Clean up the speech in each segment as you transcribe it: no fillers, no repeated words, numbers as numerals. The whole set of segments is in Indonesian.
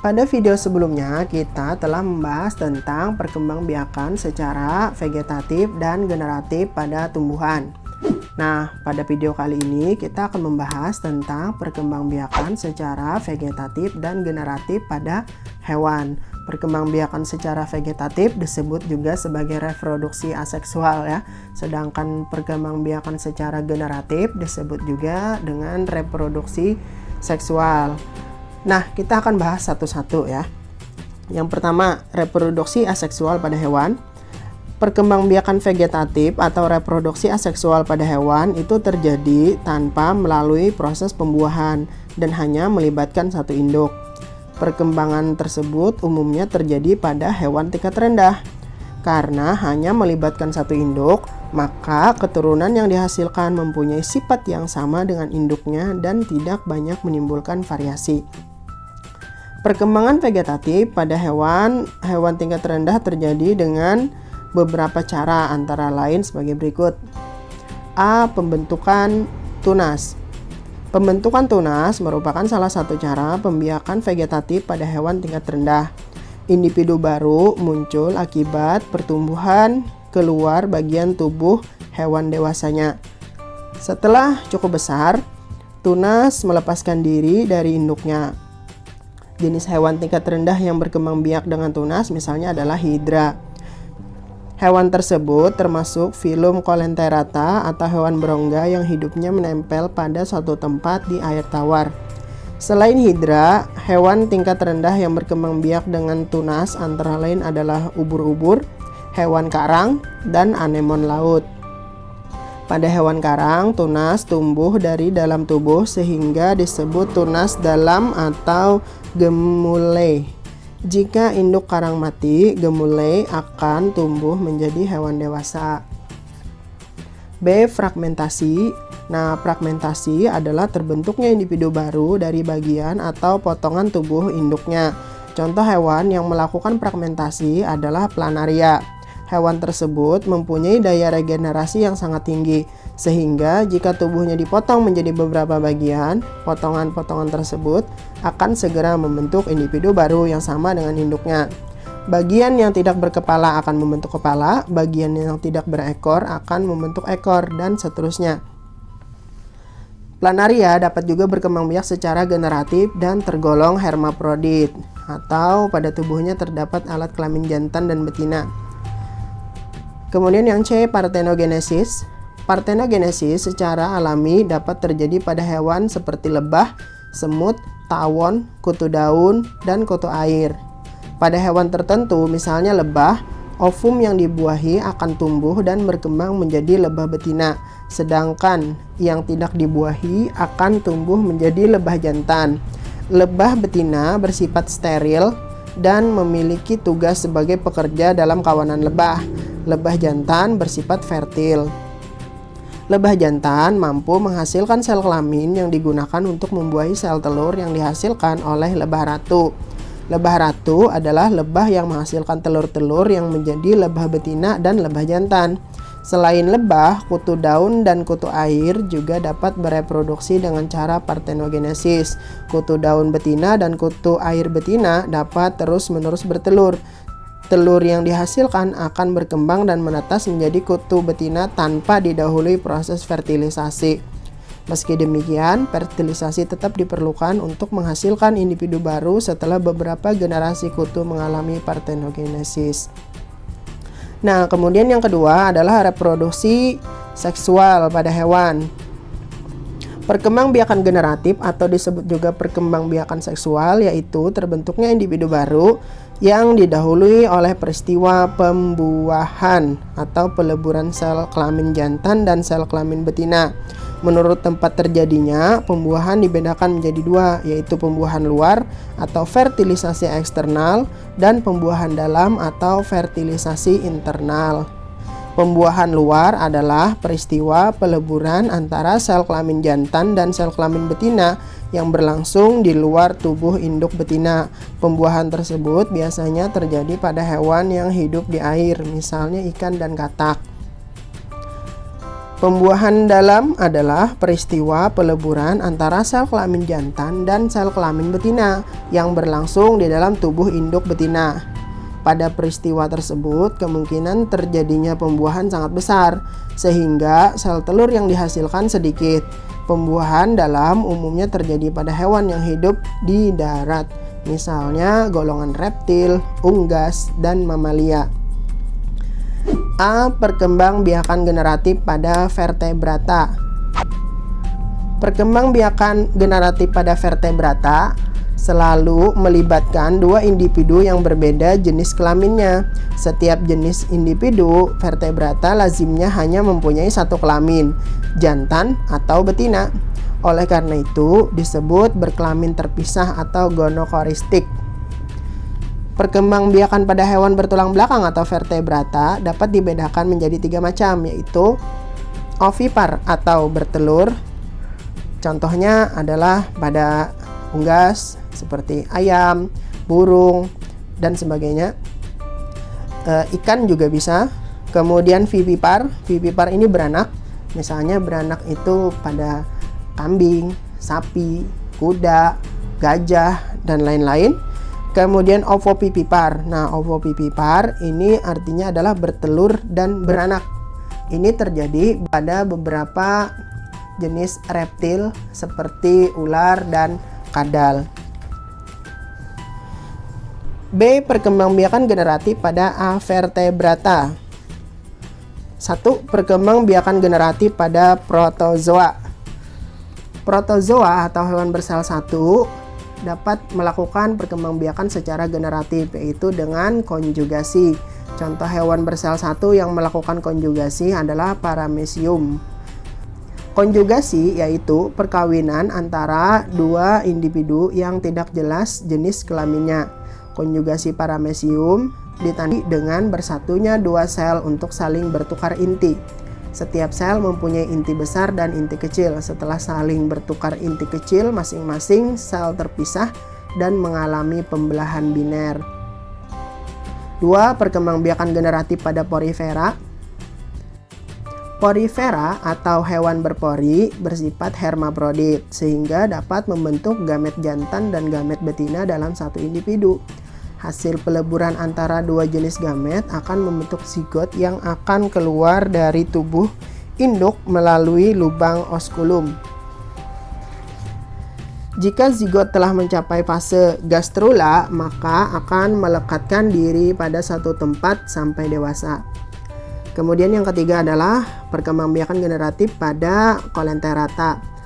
Pada video sebelumnya kita telah membahas tentang perkembangbiakan secara vegetatif dan generatif pada tumbuhan. Nah, pada video kali ini kita akan membahas tentang perkembangbiakan secara vegetatif dan generatif pada hewan. Perkembangbiakan secara vegetatif disebut juga sebagai reproduksi aseksual ya. Sedangkan perkembangbiakan secara generatif disebut juga dengan reproduksi seksual. Nah, kita akan bahas satu-satu ya. Yang pertama, reproduksi aseksual pada hewan. Perkembangbiakan vegetatif atau reproduksi aseksual pada hewan itu terjadi tanpa melalui proses pembuahan dan hanya melibatkan satu induk. Perkembangan tersebut umumnya terjadi pada hewan tingkat rendah. Karena hanya melibatkan satu induk, maka keturunan yang dihasilkan mempunyai sifat yang sama dengan induknya dan tidak banyak menimbulkan variasi. Perkembangan vegetatif pada hewan tingkat rendah terjadi dengan beberapa cara, antara lain sebagai berikut. A. Pembentukan tunas. Pembentukan tunas merupakan salah satu cara pembiakan vegetatif pada hewan tingkat rendah. Individu baru muncul akibat pertumbuhan keluar bagian tubuh hewan dewasanya. Setelah cukup besar, tunas melepaskan diri dari induknya. Jenis hewan tingkat rendah yang berkembang biak dengan tunas misalnya adalah hidra. Hewan tersebut termasuk filum Coelenterata atau hewan berongga yang hidupnya menempel pada suatu tempat di air tawar. Selain hidra, hewan tingkat rendah yang berkembang biak dengan tunas antara lain adalah ubur-ubur, hewan karang, dan anemon laut. Pada hewan karang, tunas tumbuh dari dalam tubuh sehingga disebut tunas dalam atau gemule. Jika induk karang mati, gemule akan tumbuh menjadi hewan dewasa. B. Fragmentasi. Nah, fragmentasi adalah terbentuknya individu baru dari bagian atau potongan tubuh induknya. Contoh hewan yang melakukan fragmentasi adalah planaria. Hewan tersebut mempunyai daya regenerasi yang sangat tinggi, sehingga jika tubuhnya dipotong menjadi beberapa bagian, potongan-potongan tersebut akan segera membentuk individu baru yang sama dengan induknya. Bagian yang tidak berkepala akan membentuk kepala, bagian yang tidak berekor akan membentuk ekor, dan seterusnya. Planaria dapat juga berkembang biak secara generatif dan tergolong hermaprodit, atau pada tubuhnya terdapat alat kelamin jantan dan betina. Kemudian yang C, partenogenesis. Partenogenesis secara alami dapat terjadi pada hewan seperti lebah, semut, tawon, kutu daun, dan kutu air. Pada hewan tertentu, misalnya lebah, ovum yang dibuahi akan tumbuh dan berkembang menjadi lebah betina, sedangkan yang tidak dibuahi akan tumbuh menjadi lebah jantan. Lebah betina bersifat steril dan memiliki tugas sebagai pekerja dalam kawanan lebah. Lebah jantan bersifat fertil. Lebah jantan mampu menghasilkan sel kelamin yang digunakan untuk membuahi sel telur yang dihasilkan oleh lebah ratu. Lebah ratu adalah lebah yang menghasilkan telur-telur yang menjadi lebah betina dan lebah jantan. Selain lebah, kutu daun dan kutu air juga dapat bereproduksi dengan cara partenogenesis. Kutu daun betina dan kutu air betina dapat terus-menerus bertelur. Telur yang dihasilkan akan berkembang dan menetas menjadi kutu betina tanpa didahului proses fertilisasi. Meski demikian, fertilisasi tetap diperlukan untuk menghasilkan individu baru setelah beberapa generasi kutu mengalami partenogenesis. Nah, kemudian yang kedua adalah reproduksi seksual pada hewan. Perkembangbiakan generatif atau disebut juga perkembangbiakan seksual yaitu terbentuknya individu baru yang didahului oleh peristiwa pembuahan atau peleburan sel kelamin jantan dan sel kelamin betina. Menurut tempat terjadinya, pembuahan dibedakan menjadi dua, yaitu pembuahan luar atau fertilisasi eksternal dan pembuahan dalam atau fertilisasi internal. Pembuahan luar adalah peristiwa peleburan antara sel kelamin jantan dan sel kelamin betina yang berlangsung di luar tubuh induk betina. Pembuahan tersebut biasanya terjadi pada hewan yang hidup di air, misalnya ikan dan katak. Pembuahan dalam adalah peristiwa peleburan antara sel kelamin jantan dan sel kelamin betina yang berlangsung di dalam tubuh induk betina. Pada peristiwa tersebut, kemungkinan terjadinya pembuahan sangat besar, sehingga sel telur yang dihasilkan sedikit. Pembuahan dalam umumnya terjadi pada hewan yang hidup di darat, misalnya golongan reptil, unggas, dan mamalia. A. Perkembangbiakan generatif pada vertebrata. Perkembangbiakan generatif pada vertebrata selalu melibatkan dua individu yang berbeda jenis kelaminnya. Setiap jenis individu vertebrata lazimnya hanya mempunyai satu kelamin, jantan atau betina. Oleh karena itu disebut berkelamin terpisah atau gonokoristik. Perkembangbiakan pada hewan bertulang belakang atau vertebrata dapat dibedakan menjadi 3 macam, yaitu ovipar atau bertelur. Contohnya adalah pada unggas seperti ayam, burung, dan sebagainya. Ikan juga bisa. Kemudian vivipar. Vivipar ini beranak. Misalnya beranak itu pada kambing, sapi, kuda, gajah, dan lain-lain. Kemudian ovovivipar. Nah, ovovivipar ini artinya adalah bertelur dan beranak. Ini terjadi pada beberapa jenis reptil seperti ular dan kadal. B. Perkembangbiakan generatif pada avertebrata. 1. Perkembangbiakan generatif pada protozoa. Protozoa atau hewan bersel satu dapat melakukan perkembangbiakan secara generatif, yaitu dengan konjugasi. Contoh hewan bersel satu yang melakukan konjugasi adalah Paramecium. Konjugasi yaitu perkawinan antara dua individu yang tidak jelas jenis kelaminnya. Konjugasi Paramecium ditandai dengan bersatunya dua sel untuk saling bertukar inti. Setiap sel mempunyai inti besar dan inti kecil. Setelah saling bertukar inti kecil, masing-masing sel terpisah dan mengalami pembelahan biner. 2. Perkembangbiakan generatif pada porifera. Porifera atau hewan berpori bersifat hermaprodit, sehingga dapat membentuk gamet jantan dan gamet betina dalam satu individu. Hasil peleburan antara dua jenis gamet akan membentuk zigot yang akan keluar dari tubuh induk melalui lubang oskulum. Jika zigot telah mencapai fase gastrula, maka akan melekatkan diri pada satu tempat sampai dewasa. Kemudian yang ketiga adalah perkembangbiakan generatif pada Colenterata.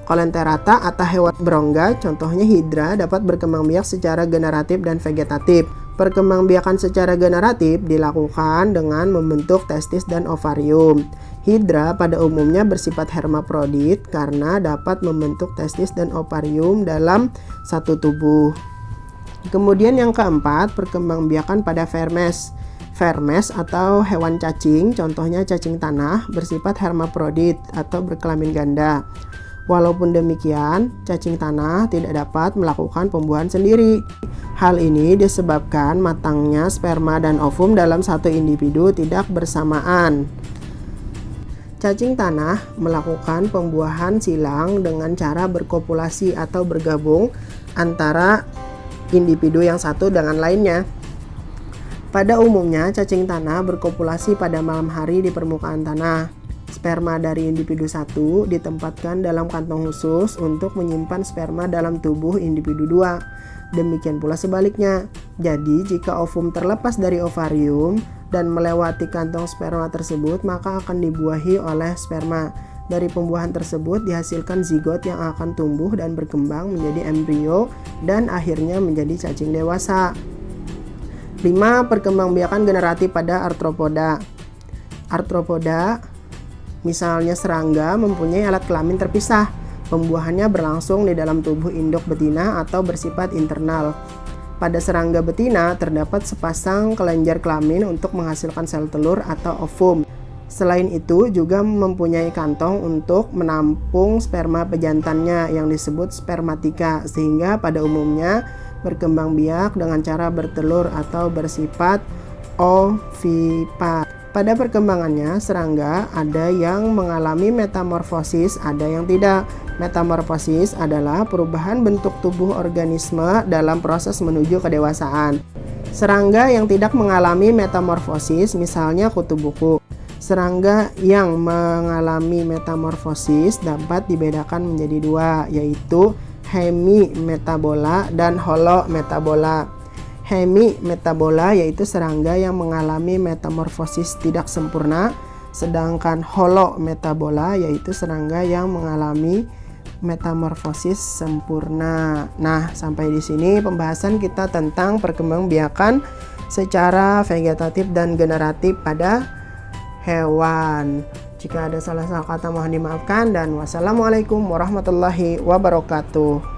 Colenterata atau hewan berongga, contohnya hidra, dapat berkembangbiak secara generatif dan vegetatif. Perkembangbiakan secara generatif dilakukan dengan membentuk testis dan ovarium. Hidra pada umumnya bersifat hermaprodit karena dapat membentuk testis dan ovarium dalam satu tubuh. Kemudian yang keempat, perkembangbiakan pada vermes. Vermes atau hewan cacing, contohnya cacing tanah, bersifat hermaprodit atau berkelamin ganda. Walaupun demikian, cacing tanah tidak dapat melakukan pembuahan sendiri. Hal ini disebabkan matangnya sperma dan ovum dalam satu individu tidak bersamaan. Cacing tanah melakukan pembuahan silang dengan cara berkopulasi atau bergabung antara individu yang satu dengan lainnya. Pada umumnya, cacing tanah berkopulasi pada malam hari di permukaan tanah. Sperma dari individu satu ditempatkan dalam kantong khusus untuk menyimpan sperma dalam tubuh individu dua. Demikian pula sebaliknya. Jadi, jika ovum terlepas dari ovarium dan melewati kantong sperma tersebut, maka akan dibuahi oleh sperma. Dari pembuahan tersebut dihasilkan zigot yang akan tumbuh dan berkembang menjadi embrio dan akhirnya menjadi cacing dewasa. 5. Perkembangbiakan generatif pada arthropoda. Arthropoda, misalnya serangga, mempunyai alat kelamin terpisah. Pembuahannya berlangsung di dalam tubuh induk betina atau bersifat internal. Pada serangga betina terdapat sepasang kelenjar kelamin untuk menghasilkan sel telur atau ovum. Selain itu juga mempunyai kantong untuk menampung sperma pejantannya yang disebut spermatika, sehingga pada umumnya berkembang biak dengan cara bertelur atau bersifat ovipar. pada perkembangannya serangga ada yang mengalami metamorfosis, ada yang tidak. Metamorfosis adalah perubahan bentuk tubuh organisme dalam proses menuju kedewasaan. Serangga yang tidak mengalami metamorfosis, misalnya kutu buku. Serangga yang mengalami metamorfosis dapat dibedakan menjadi dua, yaitu hemimetabola dan holometabola. Hemimetabola yaitu serangga yang mengalami metamorfosis tidak sempurna, sedangkan holometabola yaitu serangga yang mengalami metamorfosis sempurna. Nah, sampai di sini pembahasan kita tentang perkembangbiakan secara vegetatif dan generatif pada hewan. Jika ada salah kata mohon dimaafkan, dan wassalamualaikum warahmatullahi wabarakatuh.